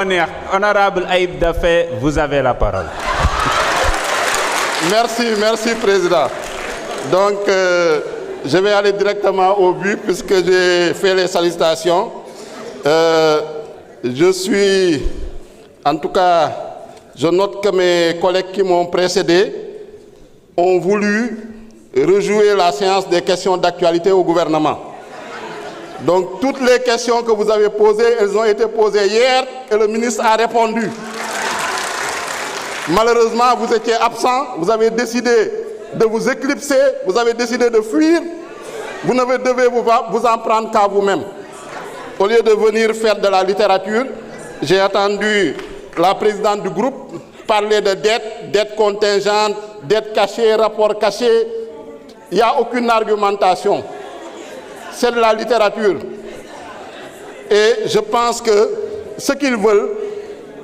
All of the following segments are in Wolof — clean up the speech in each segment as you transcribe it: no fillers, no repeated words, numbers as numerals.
Honorable Ayib Daffé, vous avez la parole. Merci Président. Donc, je vais aller directement au but puisque j'ai fait les salutations. En tout cas, je note que mes collègues qui m'ont précédé ont voulu rejouer la séance des questions d'actualité au gouvernement. Donc, toutes les questions que vous avez posées, elles ont été posées hier et le ministre a répondu. Malheureusement, vous étiez absent, vous avez décidé de vous éclipser, vous avez décidé de fuir. Vous ne devez vous en prendre qu'à vous-même. Au lieu de venir faire de la littérature, j'ai entendu la présidente du groupe parler de dettes contingentes, dettes cachées, rapports cachés. Il n'y a aucune argumentation. C'est de la littérature. Et je pense que ce qu'ils veulent,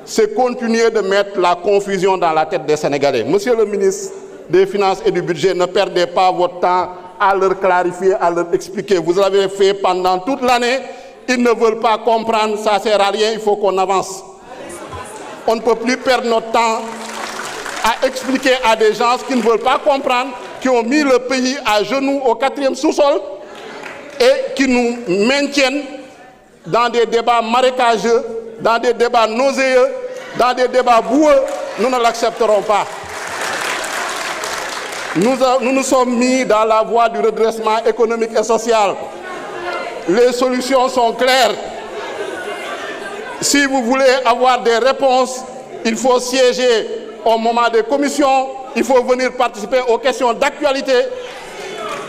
c'est continuer de mettre la confusion dans la tête des Sénégalais. Monsieur le ministre des Finances et du Budget, ne perdez pas votre temps à leur clarifier, à leur expliquer. Vous l'avez fait pendant toute l'année. Ils ne veulent pas comprendre, ça ne sert à rien, il faut qu'on avance. On ne peut plus perdre notre temps à expliquer à des gens qui ne veulent pas comprendre, qui ont mis le pays à genoux au 4e sous-sol et qui nous maintiennent dans des débats marécageux, dans des débats nauséeux, dans des débats boueux. Nous ne l'accepterons pas. Nous nous sommes mis dans la voie du redressement économique et social. Les solutions sont claires. Si vous voulez avoir des réponses, il faut siéger au moment des commissions, il faut venir participer aux questions d'actualité,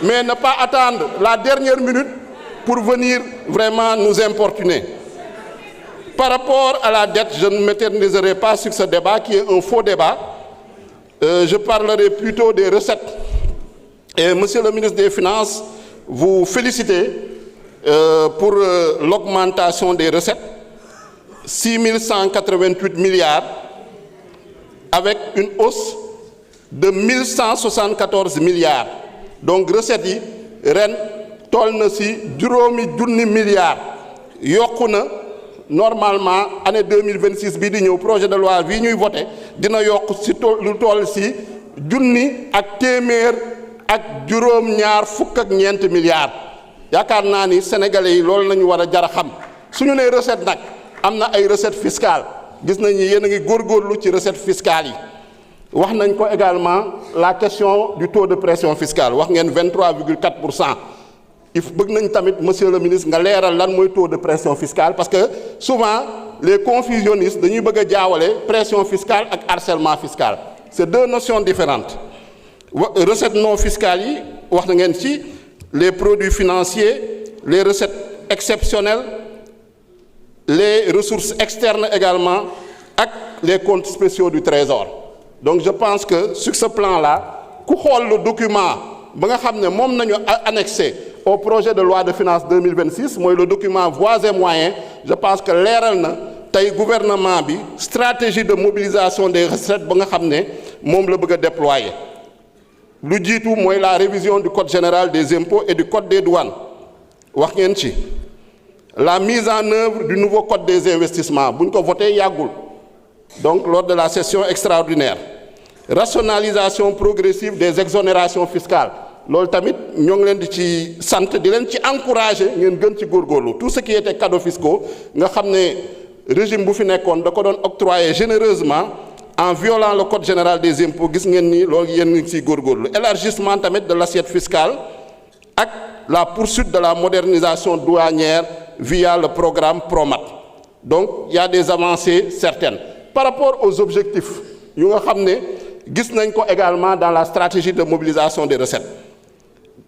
mais ne pas attendre la dernière minute pour venir vraiment nous importuner. Par rapport à la dette, je ne m'éterniserai pas sur ce débat qui est un faux débat. Je parlerai plutôt des recettes. Et Monsieur le ministre des Finances, vous félicitez pour l'augmentation des recettes, 6 188 milliards, avec une hausse de 1174 milliards. Donc recettes yi ren toll na ci juróomi junni milliards yokku na normalement année 2026 bii di ñëw projet de loi bii ñuy voté dina yokk ci lu toll ci junni ak téeméer ak juróom-ñaar fukk ak ñeent milliards. yaakaar naa ni sénégalais yi loolu nañu war a jar a xam suñu nee recette nag am na ay recettes fiscales gis nañ ni yéen a ngi góorgóorlu ci recettes fiscales yi. wax nañ ko également la question du taux de pression fiscale wax ngeen 23,4%. il faut bëgg nañ tamit monsieur le ministre nga leeral lan mooy taux de pression fiscale parce que souvent les confusionnistes dañuy bëgg a jaawale pression fiscale ak harcèlement fiscal. C'est deux notions différentes. Recettes non fiscales yi wax na ngeen ci les produits financiers, les recettes exceptionnelles, les ressources externes également ak les comptes spéciaux du trésor. Donc je pense que sur ce plan-là, ku xool le document ba nga xam ne moom nañu annexé au projet de loi de finances 2026 mooy le document voies et moyens, je pense que leeral na tey gouvernement bi stratégie de mobilisation des recettes ba nga xam ne moom la bëgg a déployer. lu jiitu mooy la révision du code général des impôts et du code des douanes wax ngeen ci la mise en œuvre du nouveau code des investissements bu ñu ko voté yàggul. Donc, lors de la session extraordinaire, rationalisation progressive des exonérations fiscales. Loolu tamit ñoo ngi leen di ci sant di leen ci encourager ngeen gën ci góorgóorlu tout ce qui était cadeaux fiscaux nga xam ne régime bu fi nekkoon da ko doon octroyer généreusement en violant le code général des impôts gis ngeen ni loolu yéen ngi ciy góorgóorlu. Élargissement tamit de l'assiette fiscale ak la poursuite de la modernisation douanière via le programme PROMAT. Donc, il y a des avancées certaines. Par rapport aux objectifs yu nga xam ne gis nañ ko également dans la stratégie de mobilisation des recettes.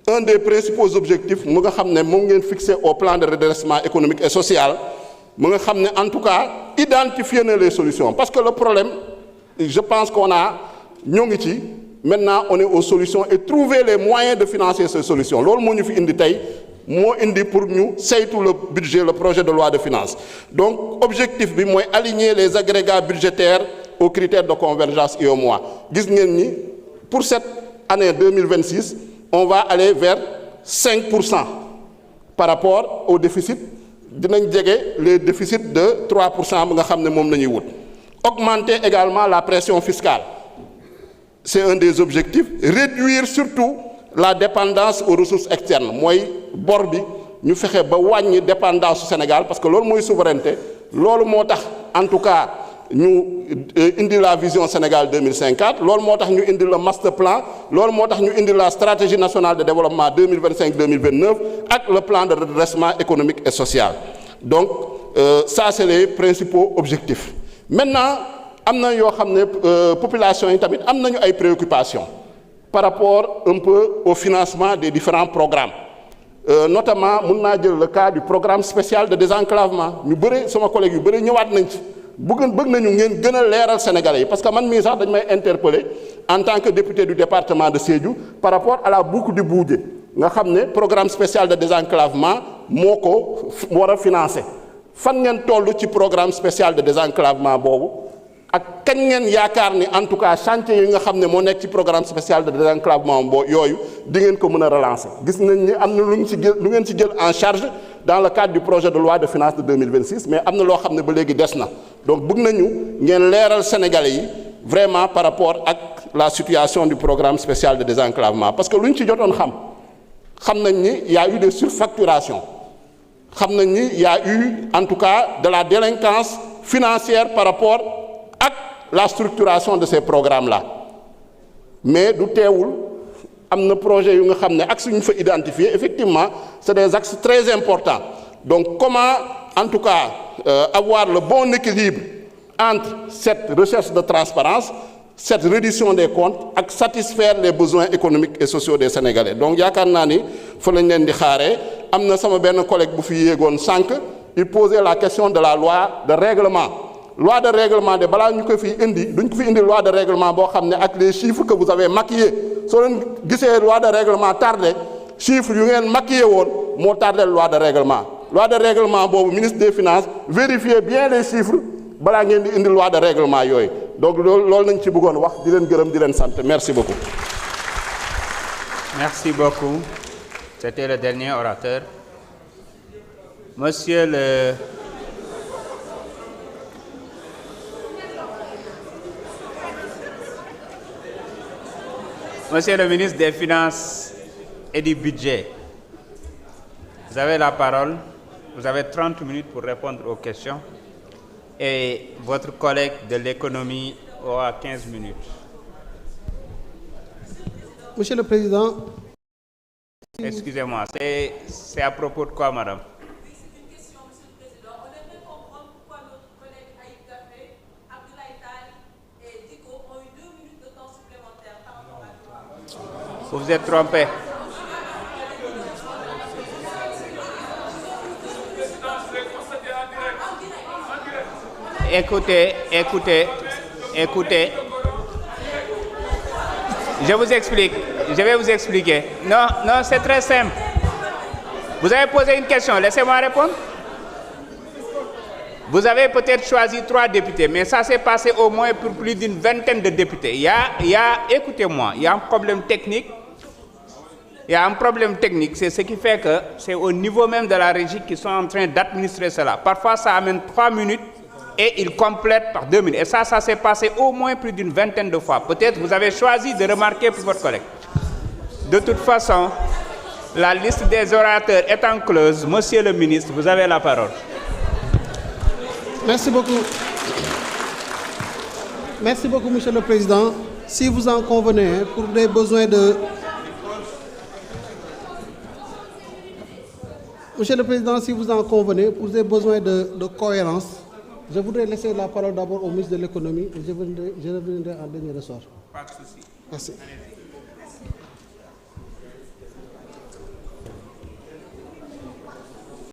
Un des principaux objectifs mu nga xam ne moom ngeen fixé au plan de redressement économique et social mu nga xam ne en tout cas identifier na les solutions parce que le problème je pense qu'on a ñoo ngi ci maintenant on est aux solutions et trouver les moyens de financer ces solutions loolu moo ñu fi indi tey moo indi pour ñu saytu le budget le projet de loi de finances. Donc objectif bi mooy aligner les agrégats budgétaires aux critères de convergence UEMOA. gis ngeen ni pour cette année 2026 on va aller vers 5% par rapport au déficit dinañ jege les déficits de 3% bi nga xam ne moom la ñuy wut. Augmenter également la pression fiscale, c'est un des objectifs. Réduire surtout la dépendance aux ressources externes mooy bor bi ñu fexe ba wàññi dépendance au Sénégal parce que loolu mooy souveraineté loolu moo tax en tout cas ñu indi la vision Sénégal 2050 loolu moo tax ñu indi le master plan loolu moo tax ñu indi la stratégie nationale de développement 2025-2029 ak le plan de redressement économique et social. Donc ça c'est les principaux objectifs. Maintenant am na yoo xam ne population yi tamit am nañu ay préoccupations par rapport un peu au financement des différents programmes. Notamment mun naa jël le cas du programme spécial de désenclavement ñu bëri sama collègue yu bëri ñëwaat nañ ci bëgg nañu ngeen gën a leeral Sénégalais yi parce que man mii sax dañ may interpeller en tant que député du département de Sédhiou par rapport à la boucle du Boudjé nga xam ne programme spécial de désenclavement moo ko war a financer fan ngeen toll ci programme spécial de désenclavement boobu ak kañ ngeen yaakaar ni en tout cas chantier yi nga xam ne moo nekk ci programme spécial de désenclavement yooyu di ngeen ko mën a relancer gis nañ ni am na lu ngeen ci jël en charge dans le cadre du projet de loi de finances de 2026 mais am na loo xam ne ba léegi des na donc bëgg nañu ngeen leeral Sénégalais yi vraiment par rapport ak la situation du programme spécial de désenclavement parce que lu ñu ci jotoon xam nañ ni y a eu des surfacturations xam nañ ni y a eu en tout cas de la délinquance financière par rapport ak la structuration de ces programmes-là mais du teewul am na projet yu nga xam ne axes yu ñu fa identifier effectivement c'est des axes très importants donc comment en tout cas avoir le bon équilibre entre cette recherche de transparence cette reddition des comptes ak satisfaire les besoins économiques et sociaux des Sénégalais donc yaakaar naa ni fa lañ leen di xaaree am na sama benn collègue bu fi yéegoon sànq il posait la question de la loi de règlement loi de règlement de balaa ñu ko fi indi duñ ko fi indi loi de règlement boo xam ne ak les chiffres que vous avez maquillés soo leen gisee loi de règlement tardé chiffres yu ngeen maquillé woon moo tardé loi de règlement boobu ministre des finances vérifiez bien les chiffres balaa ngeen di indi loi de règlement yooyu donc loolu nañ ci bëggoon wax di leen gërëm di leen sant merci beaucoup. Merci beaucoup. C'était le dernier orateur. Monsieur le ministre des Finances et du Budget, vous avez la parole. Vous avez 30 minutes pour répondre aux questions. Et votre collègue de l'économie aura 15 minutes. Monsieur le Président. Excusez-moi, c'est à propos de quoi, madame? Oui, c'est une question, Monsieur le Président. On aimerait comprendre pourquoi notre collègue Aïb Daffé, Abdoulaye Tall et Diko ont eu 2 minutes de temps supplémentaire par rapport à toi. Vous vous êtes trompé. Écoutez. Je vous explique. Je vais vous expliquer. Non, c'est très simple. Vous avez posé une question, laissez-moi répondre. Vous avez peut-être choisi 3 députés, mais ça s'est passé au moins pour plus d'une vingtaine de députés. Écoutez-moi, il y a un problème technique. C'est ce qui fait que c'est au niveau même de la régie qu'ils sont en train d'administrer cela. Parfois, ça amène 3 minutes et ils complètent par 2 minutes. Et ça s'est passé au moins plus d'une vingtaine de fois. Peut-être vous avez choisi de remarquer pour votre collègue. De toute façon, la liste des orateurs étant close, Monsieur le ministre, vous avez la parole. Merci beaucoup. Merci beaucoup, Monsieur le Président. Si vous en convenez, pour des besoins de... Monsieur le Président, si vous en convenez, pour des besoins de cohérence, je voudrais laisser la parole d'abord au ministre de l'économie et je reviendrai en dernier ressort. Pas de souci. Merci.